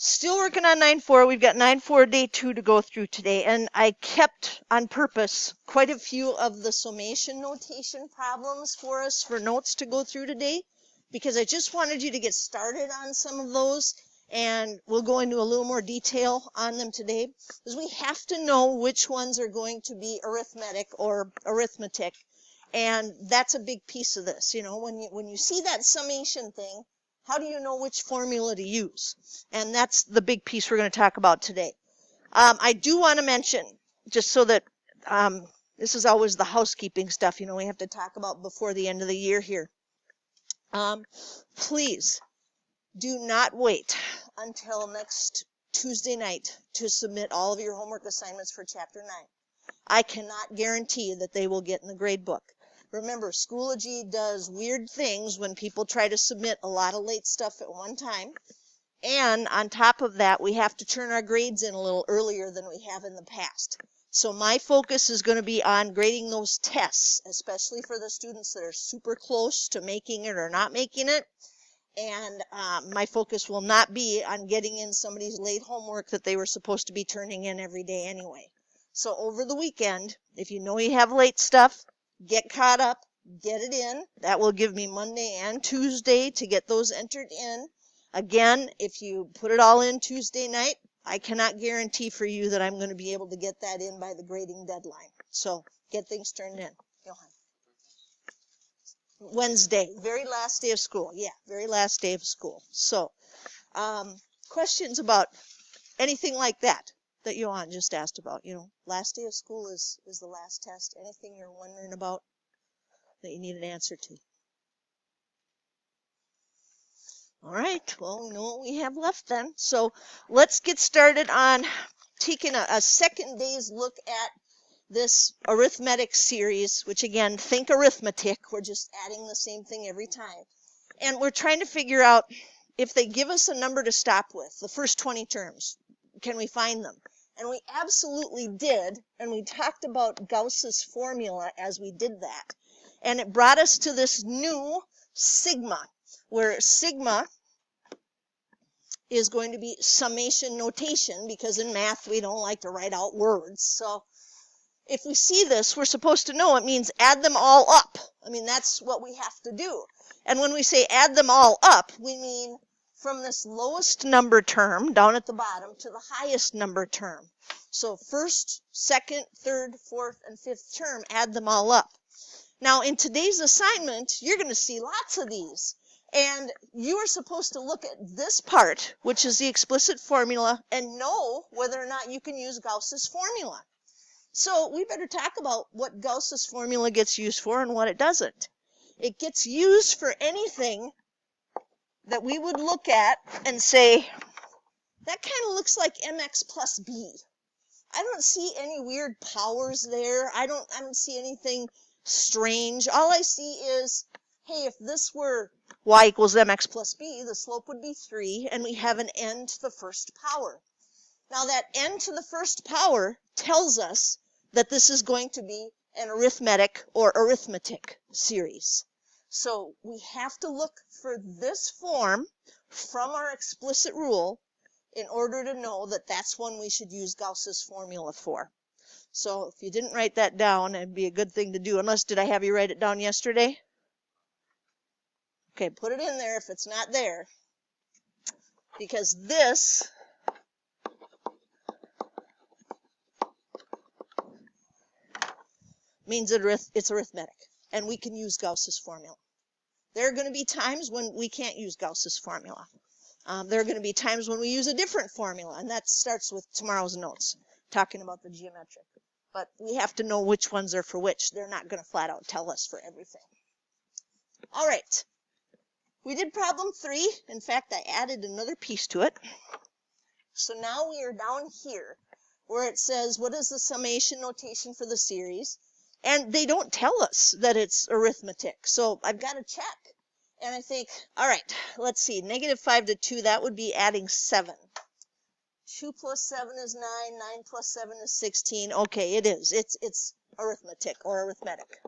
Still working on 9.4. We've got 9.4 day 2 to go through today, and I kept on purpose quite a few of the summation notation problems for us for notes to go through today, because I just wanted you to get started on some of those, and we'll go into a little more detail on them today, because we have to know which ones are going to be arithmetic or arithmetic, and that's a big piece of this. You know, when you see that summation thing, how do you know which formula to use? And that's the big piece we're going to talk about today. I do want to mention, just so that this is always the housekeeping stuff, you know, we have to talk about before the end of the year here. Please do not wait until next Tuesday night to submit all of your homework assignments for Chapter 9. I cannot guarantee that they will get in the grade book. Remember, Schoology does weird things when people try to submit a lot of late stuff at one time. And on top of that, we have to turn our grades in a little earlier than we have in the past. So my focus is going to be on grading those tests, especially for the students that are super close to making it or not making it. And my focus will not be on getting in somebody's late homework that they were supposed to be turning in every day anyway. So over the weekend, if you know you have late stuff, get caught up, get it in. That will give me Monday and Tuesday to get those entered in. Again, if you put it all in Tuesday night, I cannot guarantee for you that I'm going to be able to get that in by the grading deadline. So get things turned in. Johan. Wednesday, very last day of school. Yeah, very last day of school. So questions about anything like that Johan just asked about? You know, last day of school is the last test. Anything you're wondering about that you need an answer to? All right, well, we know what we have left then. So let's get started on taking a second day's look at this arithmetic series, which again, think arithmetic. We're just adding the same thing every time. And we're trying to figure out if they give us a number to stop with, the first 20 terms, can we find them? And we absolutely did, and we talked about Gauss's formula as we did that. And it brought us to this new sigma, where sigma is going to be summation notation, because in math we don't like to write out words. So if we see this, we're supposed to know it means add them all up. I mean, that's what we have to do. And when we say add them all up, we mean from this lowest number term down at the bottom to the highest number term. So first, second, third, fourth, and fifth term, add them all up. Now, in today's assignment, you're going to see lots of these. And you are supposed to look at this part, which is the explicit formula, and know whether or not you can use Gauss's formula. So we better talk about what Gauss's formula gets used for and what it doesn't. It gets used for anything that we would look at and say, that kind of looks like mx plus b. I don't see any weird powers there. I don't see anything strange. All I see is, hey, if this were y equals mx plus b, the slope would be 3, and we have an n to the first power. Now that n to the first power tells us that this is going to be an arithmetic or arithmetic series. So we have to look for this form from our explicit rule in order to know that that's one we should use Gauss's formula for. So if you didn't write that down, it'd be a good thing to do. Unless, did I have you write it down yesterday? Okay, put it in there if it's not there. Because this means it's arithmetic, and we can use Gauss's formula. There are going to be times when we can't use Gauss's formula. There are going to be times when we use a different formula, and that starts with tomorrow's notes, talking about the geometric. But we have to know which ones are for which. They're not going to flat out tell us for everything. All right. We did problem 3. In fact, I added another piece to it. So now we are down here where it says, what is the summation notation for the series? And they don't tell us that it's arithmetic. So I've got to check. And I think, all right, let's see. -5 to 2, that would be adding 7. 2 plus 7 is 9. 9 plus 7 is 16. Okay, it is. It's arithmetic or arithmetic.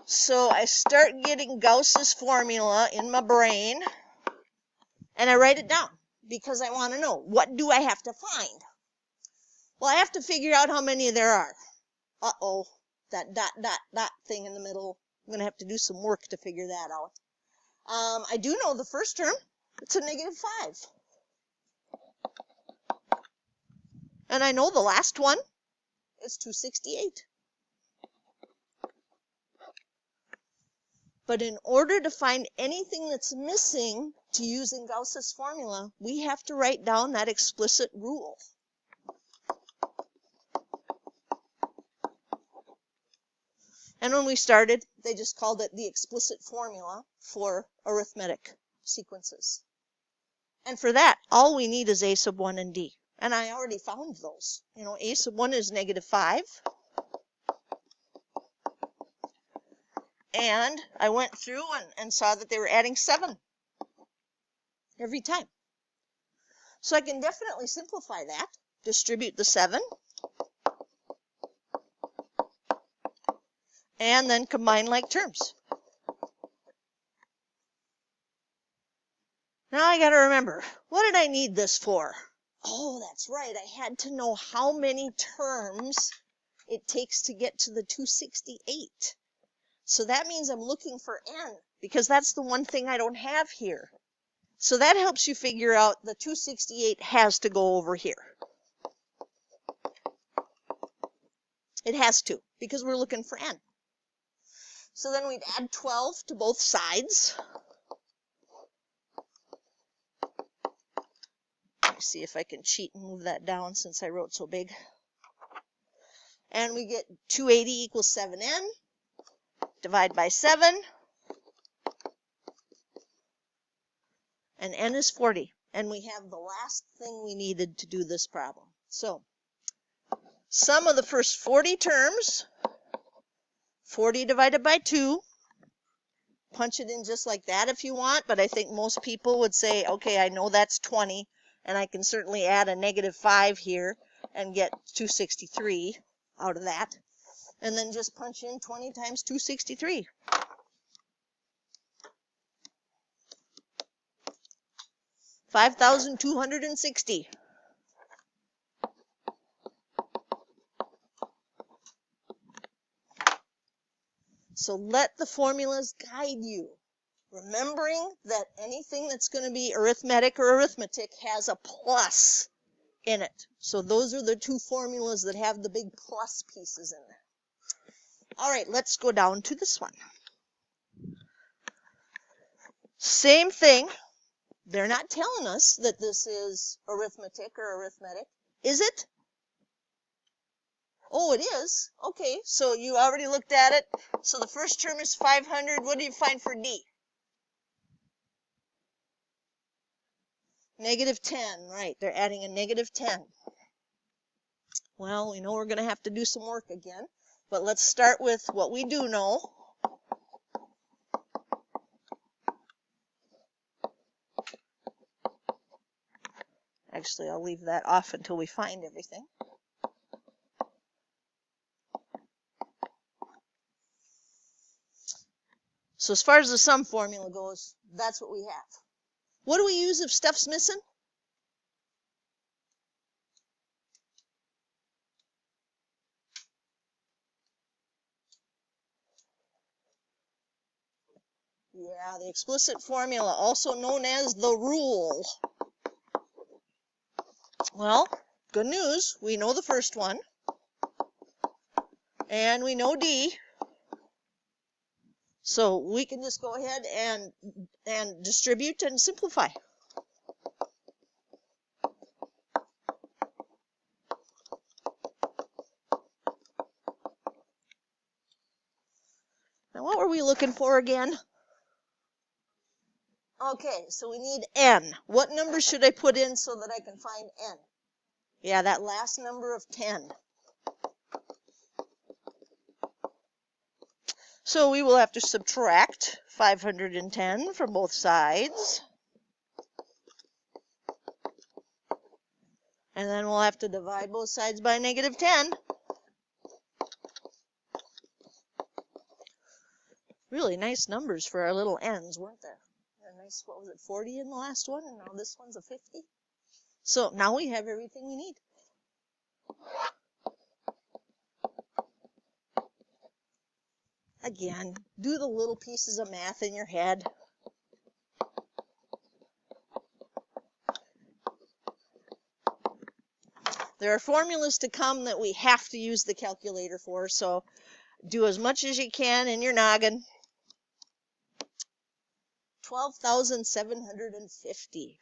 So I start getting Gauss's formula in my brain. And I write it down because I want to know, what do I have to find? Well, I have to figure out how many there are. Uh-oh, that dot, dot, dot thing in the middle. I'm going to have to do some work to figure that out. I do know the first term. It's a -5. And I know the last one is 268. But in order to find anything that's missing to use in Gauss's formula, we have to write down that explicit rule. And when we started, they just called it the explicit formula for arithmetic sequences. And for that, all we need is a sub 1 and d. And I already found those. You know, a sub 1 is -5. And I went through and saw that they were adding 7 every time. So I can definitely simplify that. Distribute the 7. And then combine like terms. Now I got to remember, what did I need this for? Oh, that's right. I had to know how many terms it takes to get to the 268. So that means I'm looking for n, because that's the one thing I don't have here. So that helps you figure out the 268 has to go over here. It has to, because we're looking for n. So then we'd add 12 to both sides. Let me see if I can cheat and move that down since I wrote so big. And we get 280 equals 7n. Divide by 7. And n is 40. And we have the last thing we needed to do this problem. So, sum of the first 40 terms. 40 divided by 2. Punch it in just like that if you want, but I think most people would say, okay, I know that's 20, and I can certainly add a -5 here and get 263 out of that. And then just punch in 20 times 263. $5,260. So let the formulas guide you, remembering that anything that's going to be arithmetic or arithmetic has a plus in it. So those are the two formulas that have the big plus pieces in there. All right, let's go down to this one. Same thing. They're not telling us that this is arithmetic or arithmetic. Is it? Oh, it is. Okay, so you already looked at it. So the first term is 500. What do you find for D? -10, right. They're adding a -10. Well, we know we're going to have to do some work again. But let's start with what we do know. Actually, I'll leave that off until we find everything. So as far as the sum formula goes, that's what we have. What do we use if stuff's missing? Yeah, the explicit formula, also known as the rule. Well, good news, we know the first one. And we know D. So we can just go ahead and distribute and simplify. Now what were we looking for again? Okay, so we need n. What number should I put in so that I can find n? Yeah, that last number of 10. So we will have to subtract 510 from both sides. And then we'll have to divide both sides by -10. Really nice numbers for our little n's, weren't there? They're nice, what was it, 40 in the last one, and now this one's a 50. So now we have everything we need. Again, do the little pieces of math in your head. There are formulas to come that we have to use the calculator for, so do as much as you can in your noggin. 12,750.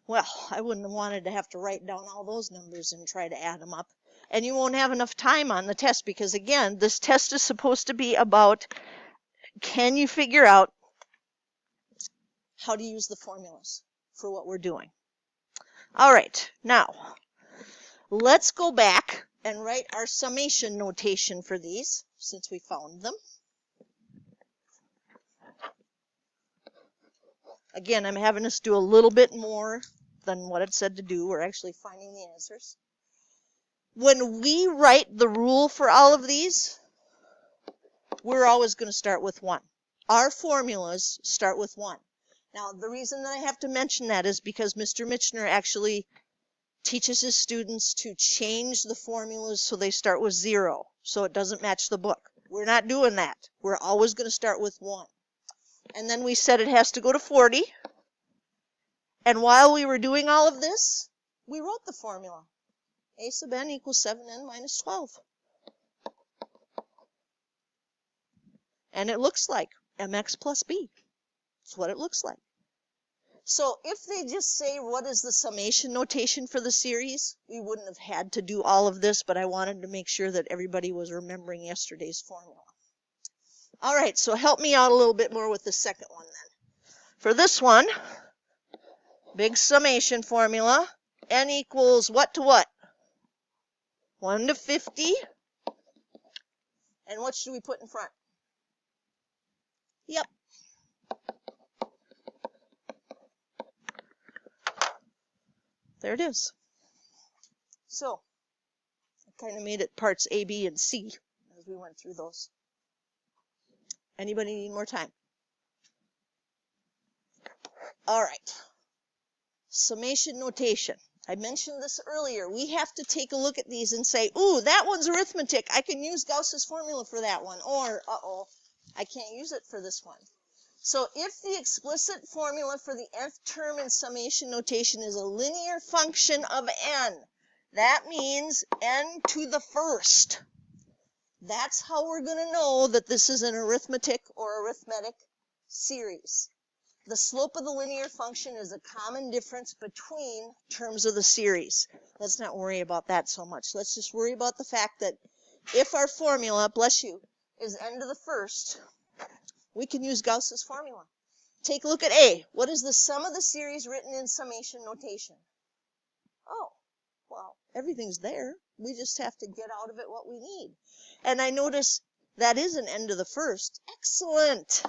Well, I wouldn't have wanted to have to write down all those numbers and try to add them up. And you won't have enough time on the test because, again, this test is supposed to be about, can you figure out how to use the formulas for what we're doing? All right, now let's go back and write our summation notation for these since we found them. Again, I'm having us do a little bit more than what it said to do. We're actually finding the answers. When we write the rule for all of these, we're always going to start with 1. Our formulas start with 1. Now, the reason that I have to mention that is because Mr. Michener actually teaches his students to change the formulas so they start with 0, so it doesn't match the book. We're not doing that. We're always going to start with 1. And then we said it has to go to 40. And while we were doing all of this, we wrote the formula. A sub n equals 7n minus 12. And it looks like mx plus b. That's what it looks like. So if they just say, what is the summation notation for the series, we wouldn't have had to do all of this, but I wanted to make sure that everybody was remembering yesterday's formula. All right, so help me out a little bit more with the second one then. For this one, big summation formula, n equals what to what? 1 to 50. And what should we put in front? Yep. There it is. So, I kind of made it parts A, B, and C as we went through those. Anybody need more time? All right. Summation notation. I mentioned this earlier. We have to take a look at these and say, ooh, that one's arithmetic. I can use Gauss's formula for that one. Or, uh-oh, I can't use it for this one. So if the explicit formula for the nth term in summation notation is a linear function of n, that means n to the first. That's how we're going to know that this is an arithmetic or arithmetic series. The slope of the linear function is a common difference between terms of the series. Let's not worry about that so much. Let's just worry about the fact that if our formula, bless you, is n to the first, we can use Gauss's formula. Take a look at A. What is the sum of the series written in summation notation? Oh, well, everything's there. We just have to get out of it what we need. And I notice that is an n to the first. Excellent.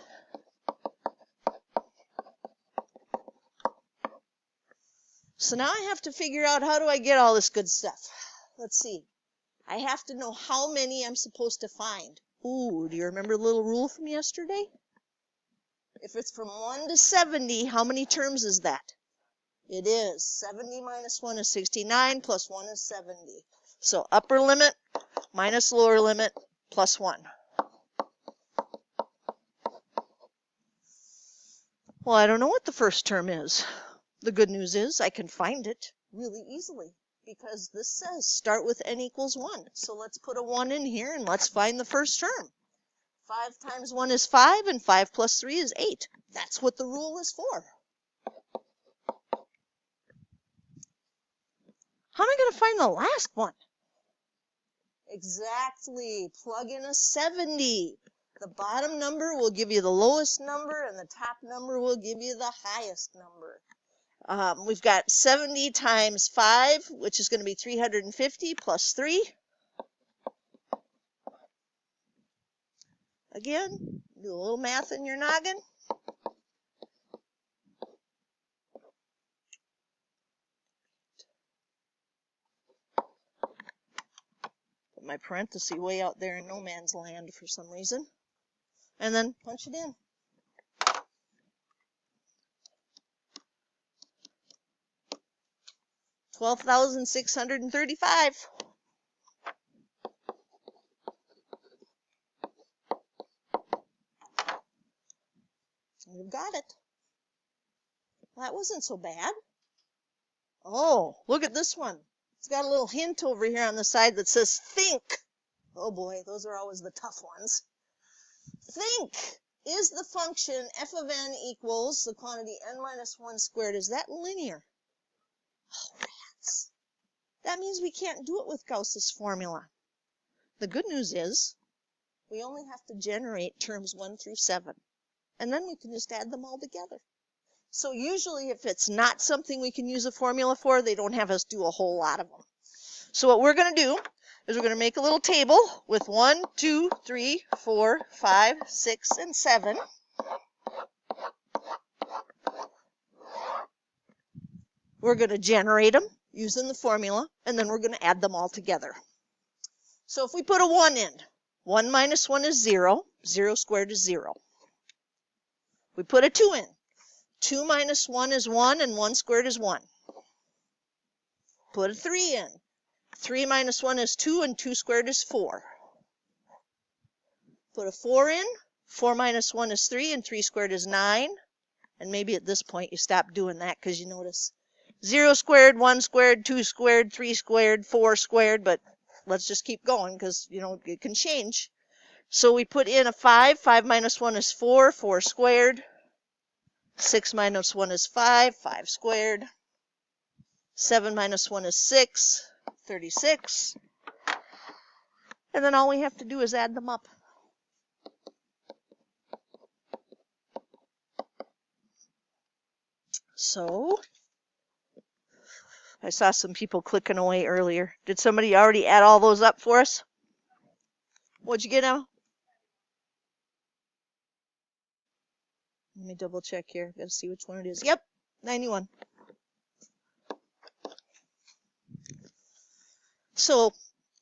So now I have to figure out, how do I get all this good stuff? Let's see. I have to know how many I'm supposed to find. Ooh, do you remember the little rule from yesterday? If it's from 1 to 70, how many terms is that? It is. 70 minus 1 is 69, plus 1 is 70. So upper limit minus lower limit plus 1. Well, I don't know what the first term is. The good news is I can find it really easily because this says start with n equals 1. So let's put a 1 in here and let's find the first term. 5 times 1 is 5 and 5 plus 3 is 8. That's what the rule is for. How am I going to find the last one? Exactly. Plug in a 70. The bottom number will give you the lowest number and the top number will give you the highest number. We've got 70 times 5, which is going to be 350 plus 3. Again, do a little math in your noggin. my parenthesis way out there in no man's land for some reason. And then punch it in. $12,635. We've got it. Well, that wasn't so bad. Oh, look at this one. It's got a little hint over here on the side that says think. Oh boy, those are always the tough ones. Think. Is the function f of n equals the quantity n minus 1 squared, is that linear? Oh, rats. That means we can't do it with Gauss's formula. The good news is we only have to generate terms 1 through 7. And then we can just add them all together. So usually if it's not something we can use a formula for, they don't have us do a whole lot of them. So what we're going to do is we're going to make a little table with 1, 2, 3, 4, 5, 6, and 7. We're going to generate them using the formula, and then we're going to add them all together. So if we put a 1 in, 1 minus 1 is 0. 0 squared is 0. We put a 2 in. 2 minus 1 is 1, and 1 squared is 1. Put a 3 in. 3 minus 1 is 2, and 2 squared is 4. Put a 4 in. 4 minus 1 is 3, and 3 squared is 9. And maybe at this point you stop doing that because you notice 0 squared, 1 squared, 2 squared, 3 squared, 4 squared, but let's just keep going because, you know, it can change. So we put in a 5. 5 minus 1 is 4, 4 squared. 6 minus 1 is 5, 5 squared. 7 minus 1 is 6, 36. And then all we have to do is add them up. So, I saw some people clicking away earlier. Did somebody already add all those up for us? What'd you get now? Let me double check here. Gotta see which one it is. Yep, 91. So,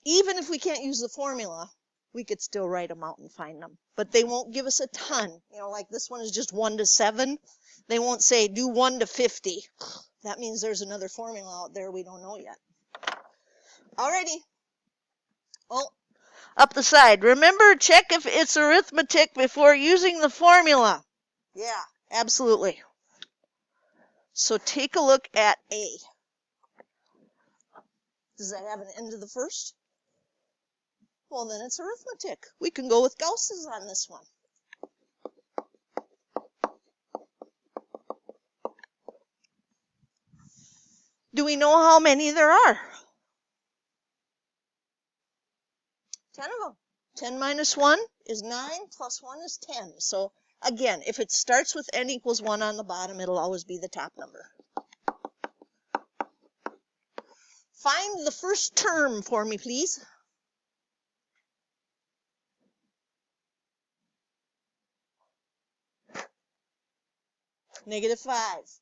even if we can't use the formula, we could still write them out and find them. But they won't give us a ton. You know, like this one is just 1 to 7. They won't say do 1 to 50. That means there's another formula out there we don't know yet. Alrighty. Oh, up the side. Remember, check if it's arithmetic before using the formula. Yeah, absolutely. So take a look at A. Does that have an end to the first? Well, then it's arithmetic. We can go with Gauss's on this one. Do we know how many there are? 10 of them. 10 minus 1 is 9, plus 1 is 10. So, again, if it starts with n equals 1 on the bottom, it'll always be the top number. Find the first term for me, please. Negative 5.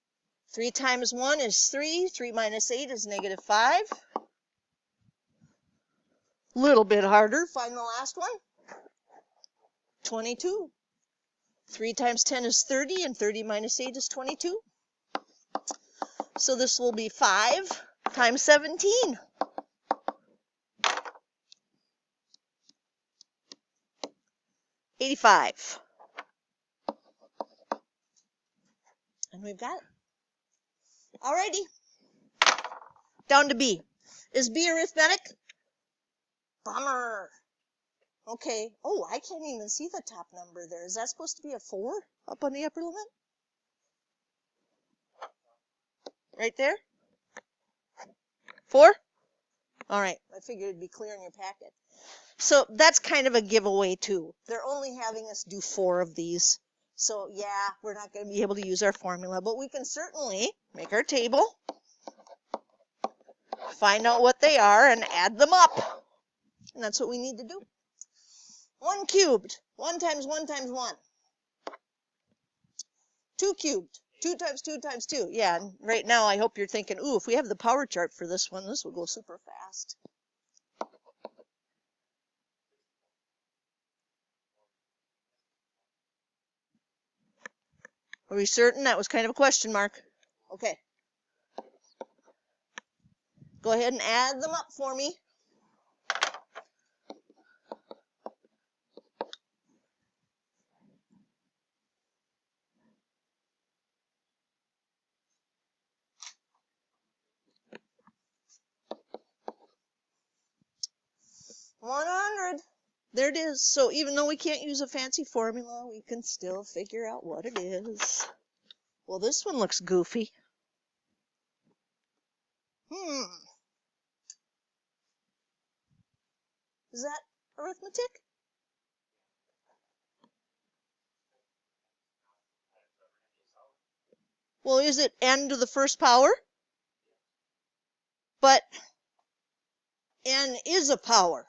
3 times 1 is 3. 3 minus 8 is negative 5. Little bit harder. Find the last one. 22. 3 times 10 is 30, and 30 minus 8 is 22. So this will be 5 times 17. $85. And we've got it. Alrighty. Down to B. Is B arithmetic? Bummer. Okay. Oh, I can't even see the top number there. Is that supposed to be a 4 up on the upper limit? Right there? 4? All right. I figured it'd be clear in your packet. So that's kind of a giveaway too. They're only having us do 4 of these. So yeah, we're not going to be able to use our formula, but we can certainly make our table, find out what they are, and add them up. And that's what we need to do. 1 cubed, 1 times 1 times 1. 2 cubed, 2 times 2 times 2. Yeah, and right now I hope you're thinking, ooh, if we have the power chart for this one, this will go super fast. Are we certain? That was kind of a question mark. Okay. Go ahead and add them up for me. $100. There it is. So even though we can't use a fancy formula, we can still figure out what it is. Well, this one looks goofy. Is that arithmetic? Well, is it n to the first power? But n is a power.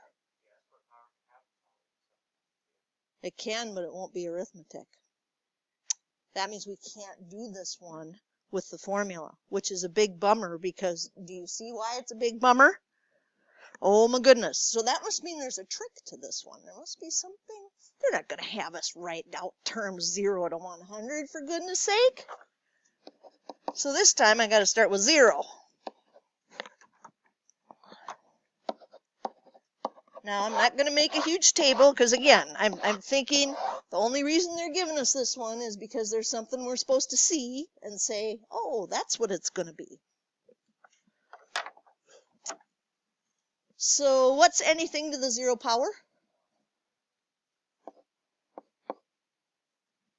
It can, but it won't be arithmetic. That means we can't do this one with the formula, which is a big bummer because do you see why it's a big bummer? Oh my goodness. So that must mean there's a trick to this one. There must be something. They're not going to have us write out terms 0 to 100 for goodness sake. So this time I got to start with 0. Now I'm not going to make a huge table because again, I'm thinking the only reason they're giving us this one is because there's something we're supposed to see and say, oh, that's what it's going to be. So what's anything to the 0 power?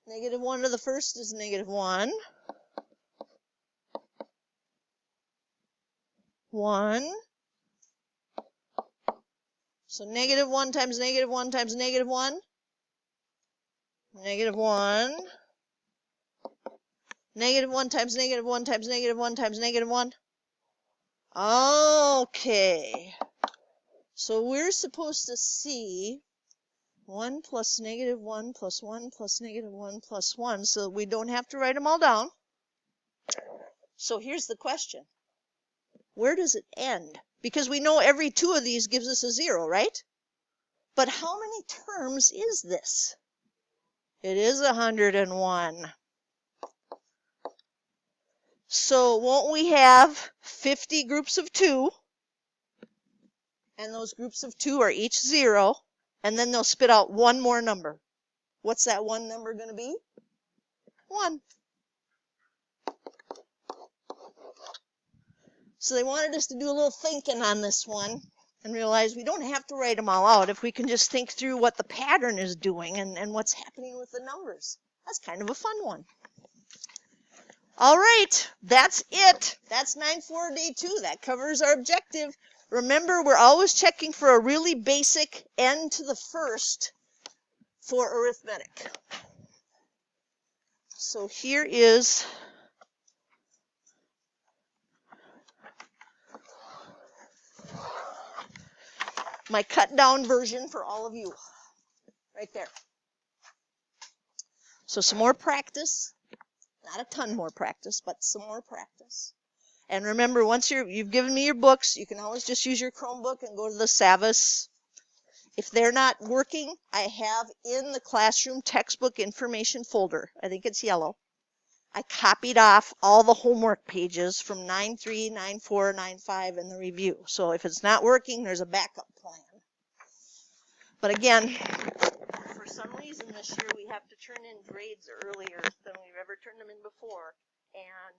-1 to the first is -1. 1. So -1 times -1 times -1. -1. -1 times -1 times -1 times -1. Okay. So we're supposed to see 1 plus -1 plus 1 plus -1 plus 1, so we don't have to write them all down. So here's the question. Where does it end? Because we know every 2 of these gives us a 0, right? But how many terms is this? It is 101. So won't we have 50 groups of 2? And those groups of 2 are each 0. And then they'll spit out one more number. What's that one number going to be? 1. So they wanted us to do a little thinking on this one and realize we don't have to write them all out if we can just think through what the pattern is doing and what's happening with the numbers. That's kind of a fun one. All right, that's it. That's 9-4 day 2. That covers our objective. Remember, we're always checking for a really basic n to the first for arithmetic. So here is my cut down version for all of you. Right there. So some more practice. Not a ton more practice, but some more practice. And remember, once you've given me your books, you can always just use your Chromebook and go to the Savas. If they're not working, I have in the classroom textbook information folder. I think it's yellow. I copied off all the homework pages from 9-3, 9-4, 9-5 in the review. So if it's not working, there's a backup plan. But again, for some reason this year we have to turn in grades earlier than we've ever turned them in before. And